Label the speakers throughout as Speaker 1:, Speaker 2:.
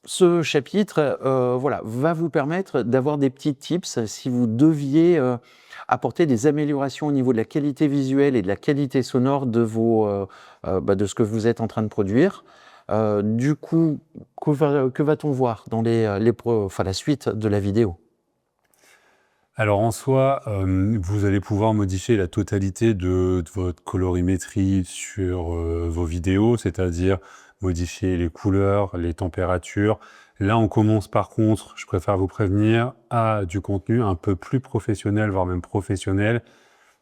Speaker 1: Ce chapitre, voilà, va vous permettre d'avoir des petits tips si vous deviez, apporter des améliorations au niveau de la qualité visuelle et de la qualité sonore de vos, de ce que vous êtes en train de produire. Du coup, que va-t-on voir dans la suite de la vidéo?
Speaker 2: Alors en soi, vous allez pouvoir modifier la totalité de votre colorimétrie sur, vos vidéos, c'est-à-dire modifier les couleurs, les températures. Là, on commence par contre, je préfère vous prévenir, à du contenu un peu plus professionnel, voire même professionnel.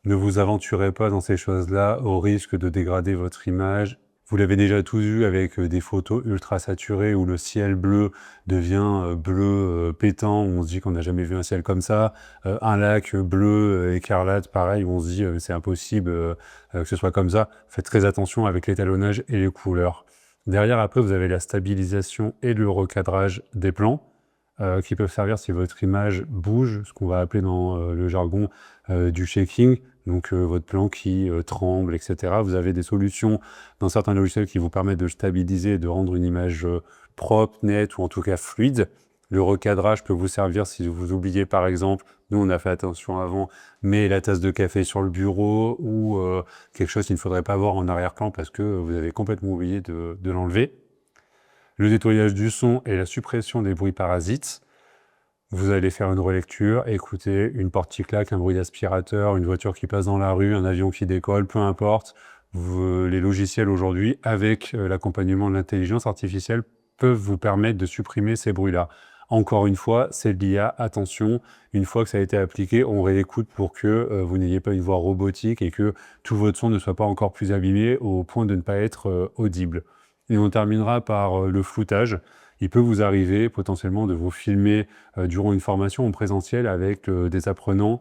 Speaker 2: Ne vous aventurez pas dans ces choses-là au risque de dégrader votre image. Vous l'avez déjà tous vu avec des photos ultra saturées où le ciel bleu devient bleu pétant, où on se dit qu'on n'a jamais vu un ciel comme ça. Un lac bleu écarlate, pareil, où on se dit c'est impossible que ce soit comme ça. Faites très attention avec l'étalonnage et les couleurs. Derrière, après, vous avez la stabilisation et le recadrage des plans qui peuvent servir si votre image bouge, ce qu'on va appeler dans le jargon du shaking, donc votre plan qui tremble, etc. Vous avez des solutions dans certains logiciels qui vous permettent de stabiliser et de rendre une image propre, nette ou en tout cas fluide. Le recadrage peut vous servir si vous oubliez par exemple, nous on a fait attention avant, mais la tasse de café sur le bureau ou quelque chose qu'il ne faudrait pas voir en arrière-plan parce que vous avez complètement oublié de l'enlever. Le nettoyage du son et la suppression des bruits parasites. Vous allez faire une relecture, écouter une porte qui claque, un bruit d'aspirateur, une voiture qui passe dans la rue, un avion qui décolle, peu importe. Les logiciels aujourd'hui, avec l'accompagnement de l'intelligence artificielle, peuvent vous permettre de supprimer ces bruits-là. Encore une fois, c'est de l'IA, attention, une fois que ça a été appliqué, on réécoute pour que vous n'ayez pas une voix robotique et que tout votre son ne soit pas encore plus abîmé au point de ne pas être audible. Et on terminera par le floutage. Il peut vous arriver potentiellement de vous filmer durant une formation en présentiel avec des apprenants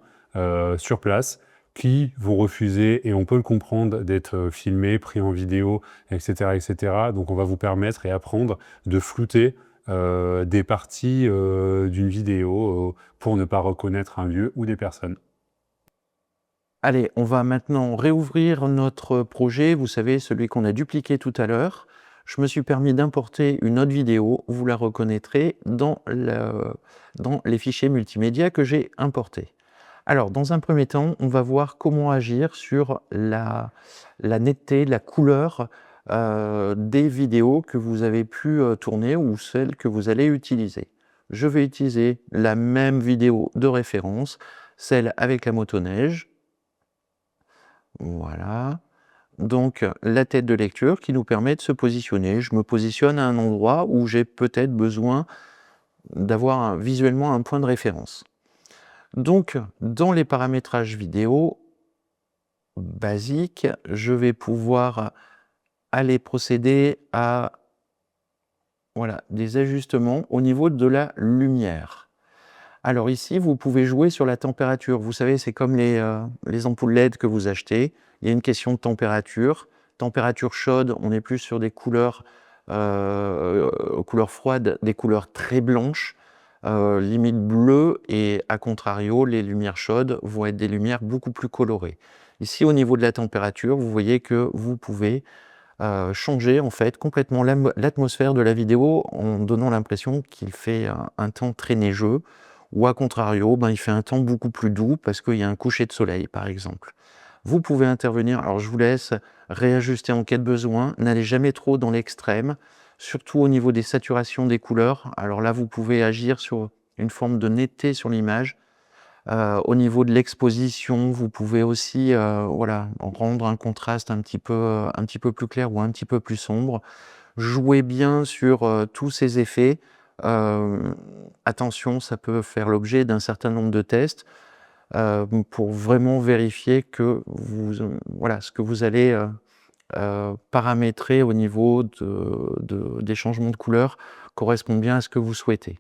Speaker 2: sur place qui vont refuser, et on peut le comprendre, d'être filmés, pris en vidéo, etc., etc. Donc on va vous permettre et apprendre de flouter des parties d'une vidéo pour ne pas reconnaître un lieu ou des personnes.
Speaker 1: Allez, on va maintenant réouvrir notre projet, vous savez, celui qu'on a dupliqué tout à l'heure. Je me suis permis d'importer une autre vidéo, vous la reconnaîtrez dans les fichiers multimédia que j'ai importés. Alors, dans un premier temps, on va voir comment agir sur la netteté, la couleur des vidéos que vous avez pu tourner ou celles que vous allez utiliser. Je vais utiliser la même vidéo de référence, celle avec la motoneige. Voilà. Donc, la tête de lecture qui nous permet de se positionner. Je me positionne à un endroit où j'ai peut-être besoin d'avoir visuellement un point de référence. Donc, dans les paramétrages vidéo basiques, je vais pouvoir aller procéder à voilà, des ajustements au niveau de la lumière. Alors ici, vous pouvez jouer sur la température. Vous savez, c'est comme les ampoules LED que vous achetez. Il y a une question de température. Température chaude, on est plus sur des couleurs froides, des couleurs très blanches, limite bleues, et à contrario, les lumières chaudes vont être des lumières beaucoup plus colorées. Ici, au niveau de la température, vous voyez que vous pouvez changer en fait complètement l'atmosphère de la vidéo en donnant l'impression qu'il fait un temps très neigeux, ou à contrario, il fait un temps beaucoup plus doux parce qu'il y a un coucher de soleil, par exemple. Vous pouvez intervenir, alors je vous laisse réajuster en cas de besoin, n'allez jamais trop dans l'extrême, surtout au niveau des saturations des couleurs. Alors là, vous pouvez agir sur une forme de netteté sur l'image. Au niveau de l'exposition, vous pouvez aussi, voilà, rendre un contraste un petit peu plus clair ou un petit peu plus sombre. Jouez bien sur, tous ces effets. Attention, ça peut faire l'objet d'un certain nombre de tests, pour vraiment vérifier que voilà, ce que vous allez, paramétrer au niveau des changements de couleur correspond bien à ce que vous souhaitez.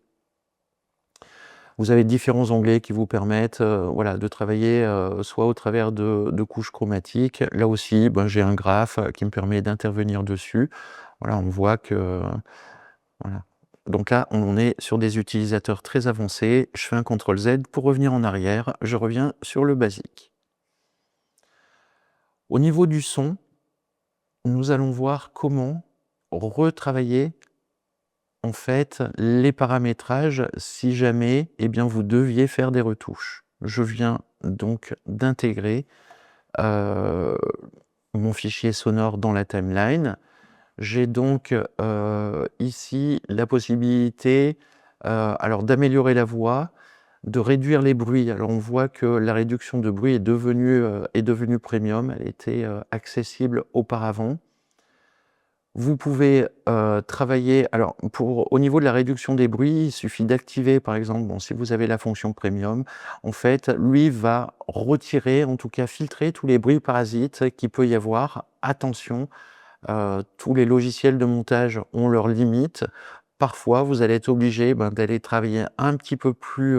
Speaker 1: Vous avez différents onglets qui vous permettent, voilà, de travailler, soit au travers de couches chromatiques. Là aussi, j'ai un graphe, qui me permet d'intervenir dessus. Voilà, on voit que, voilà. Donc là, on est sur des utilisateurs très avancés. Je fais un CTRL Z pour revenir en arrière. Je reviens sur le basique. Au niveau du son, nous allons voir comment retravailler en fait, les paramétrages si jamais, eh bien, vous deviez faire des retouches. Je viens donc d'intégrer, mon fichier sonore dans la timeline. J'ai donc, ici la possibilité, alors d'améliorer la voix, de réduire les bruits. Alors on voit que la réduction de bruit est devenue premium. Elle était, accessible auparavant. Vous pouvez, travailler alors au niveau de la réduction des bruits, il suffit d'activer par exemple, bon si vous avez la fonction premium, en fait, lui va retirer, en tout cas filtrer tous les bruits parasites qu'il peut y avoir. Attention, tous les logiciels de montage ont leurs limites. Parfois, vous allez être obligé, d'aller travailler un petit peu plus,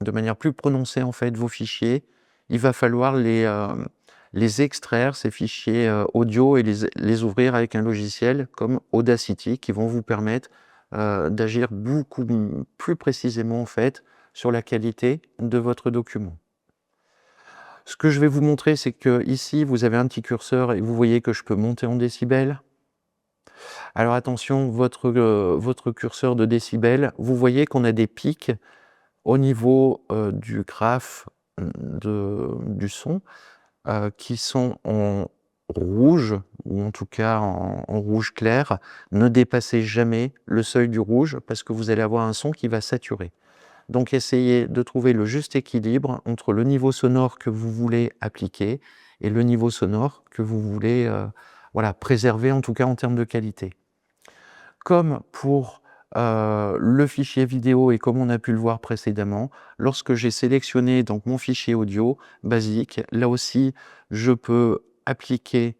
Speaker 1: de manière plus prononcée en fait vos fichiers. Il va falloir les extraire, ces fichiers, audio et les ouvrir avec un logiciel comme Audacity qui vont vous permettre, d'agir beaucoup plus précisément en fait sur la qualité de votre document. Ce que je vais vous montrer, c'est qu'ici, vous avez un petit curseur et vous voyez que je peux monter en décibels. Alors attention, votre curseur de décibels, vous voyez qu'on a des pics au niveau, du graphe, du son, qui sont en rouge ou en tout cas en rouge clair. Ne dépassez jamais le seuil du rouge parce que vous allez avoir un son qui va saturer. Donc essayez de trouver le juste équilibre entre le niveau sonore que vous voulez appliquer et le niveau sonore que vous voulez, voilà, préserver en tout cas en termes de qualité. Comme pour, le fichier vidéo et comme on a pu le voir précédemment, lorsque j'ai sélectionné donc mon fichier audio basique, là aussi je peux appliquer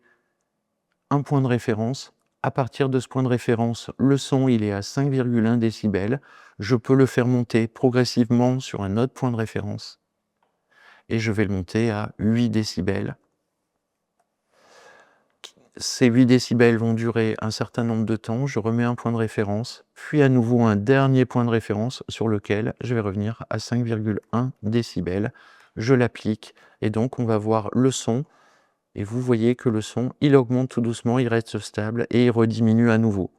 Speaker 1: un point de référence. À partir de ce point de référence, le son il est à 5,1 décibels. Je peux le faire monter progressivement sur un autre point de référence et je vais le monter à 8 décibels. Ces 8 décibels vont durer un certain nombre de temps, je remets un point de référence, puis à nouveau un dernier point de référence sur lequel je vais revenir à 5,1 décibels. Je l'applique et donc on va voir le son et vous voyez que le son, il augmente tout doucement, il reste stable et il rediminue à nouveau.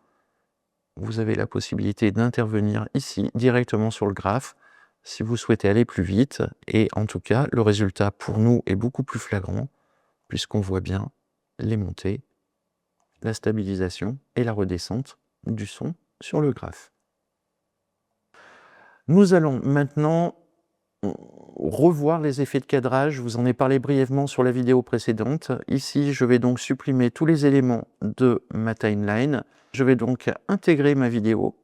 Speaker 1: Vous avez la possibilité d'intervenir ici directement sur le graphe si vous souhaitez aller plus vite et en tout cas le résultat pour nous est beaucoup plus flagrant puisqu'on voit bien les montées, la stabilisation et la redescente du son sur le graphe. Nous allons maintenant revoir les effets de cadrage. Je vous en ai parlé brièvement sur la vidéo précédente. Ici, je vais donc supprimer tous les éléments de ma timeline. Je vais donc intégrer ma vidéo.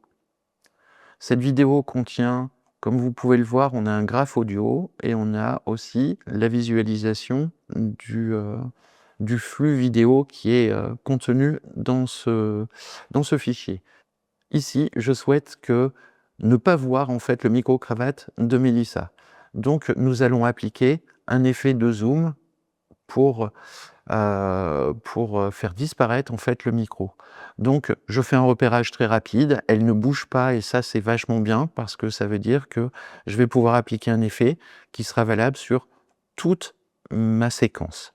Speaker 1: Cette vidéo contient, comme vous pouvez le voir, on a un graphe audio et on a aussi la visualisation du flux vidéo qui est contenu dans ce fichier. Ici, je souhaite ne pas voir en fait le micro-cravate de Mélissa. Donc nous allons appliquer un effet de zoom pour faire disparaître en fait le micro. Donc je fais un repérage très rapide, elle ne bouge pas et ça c'est vachement bien parce que ça veut dire que je vais pouvoir appliquer un effet qui sera valable sur toute ma séquence.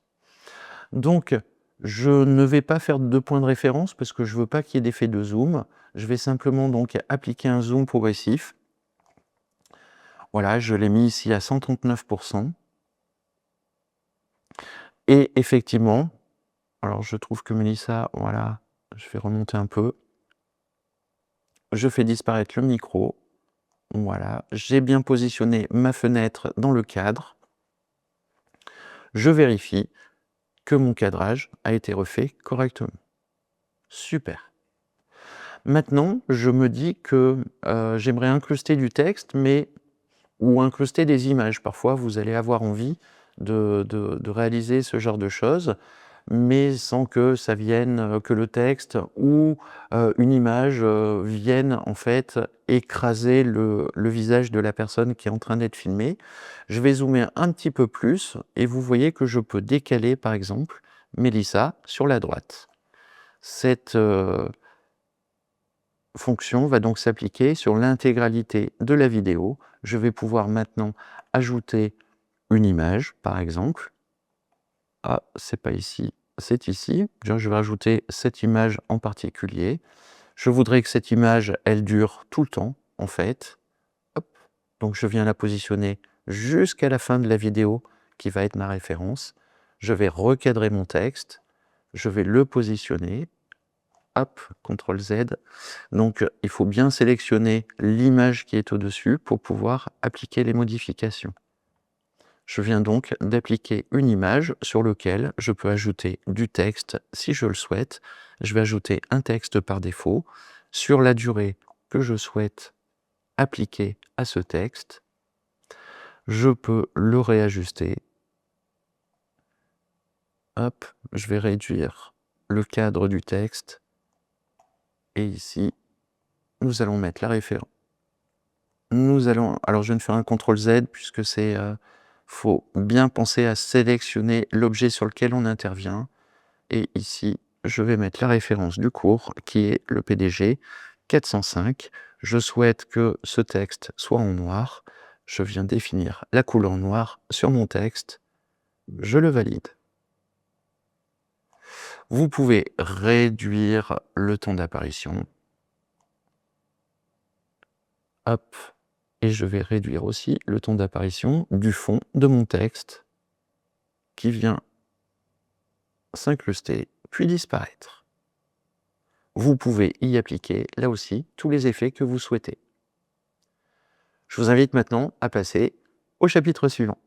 Speaker 1: Donc je ne vais pas faire de point de référence parce que je ne veux pas qu'il y ait d'effet de zoom. Je vais simplement donc appliquer un zoom progressif. Voilà, je l'ai mis ici à 139%. Et effectivement, alors je trouve que Mélissa, voilà, je vais remonter un peu. Je fais disparaître le micro. Voilà, j'ai bien positionné ma fenêtre dans le cadre. Je vérifie que mon cadrage a été refait correctement. Super. Maintenant, je me dis que j'aimerais incruster du texte, ou incruster des images. Parfois, vous allez avoir envie de réaliser ce genre de choses, mais sans que ça vienne, que le texte ou une image vienne en fait écraser le visage de la personne qui est en train d'être filmée. Je vais zoomer un petit peu plus et vous voyez que je peux décaler par exemple Mélissa sur la droite. Cette fonction va donc s'appliquer sur l'intégralité de la vidéo. Je vais pouvoir maintenant ajouter une image, par exemple. C'est pas ici, c'est ici. Je vais ajouter cette image en particulier. Je voudrais que cette image, elle dure tout le temps, en fait. Hop. Donc je viens la positionner jusqu'à la fin de la vidéo, qui va être ma référence. Je vais recadrer mon texte. Je vais le positionner. Hop, CTRL Z. Donc il faut bien sélectionner l'image qui est au-dessus pour pouvoir appliquer les modifications. Je viens donc d'appliquer une image sur laquelle je peux ajouter du texte si je le souhaite. Je vais ajouter un texte par défaut sur la durée que je souhaite appliquer à ce texte. Je peux le réajuster. Hop, je vais réduire le cadre du texte. Et ici, nous allons mettre la référence. Alors je viens de faire un CTRL Z puisque c'est... faut bien penser à sélectionner l'objet sur lequel on intervient. Et ici, je vais mettre la référence du cours qui est le PDG 405. Je souhaite que ce texte soit en noir. Je viens définir la couleur noire sur mon texte. Je le valide. Vous pouvez réduire le temps d'apparition. Hop. Et je vais réduire aussi le temps d'apparition du fond de mon texte qui vient s'incruster puis disparaître. Vous pouvez y appliquer, là aussi, tous les effets que vous souhaitez. Je vous invite maintenant à passer au chapitre suivant.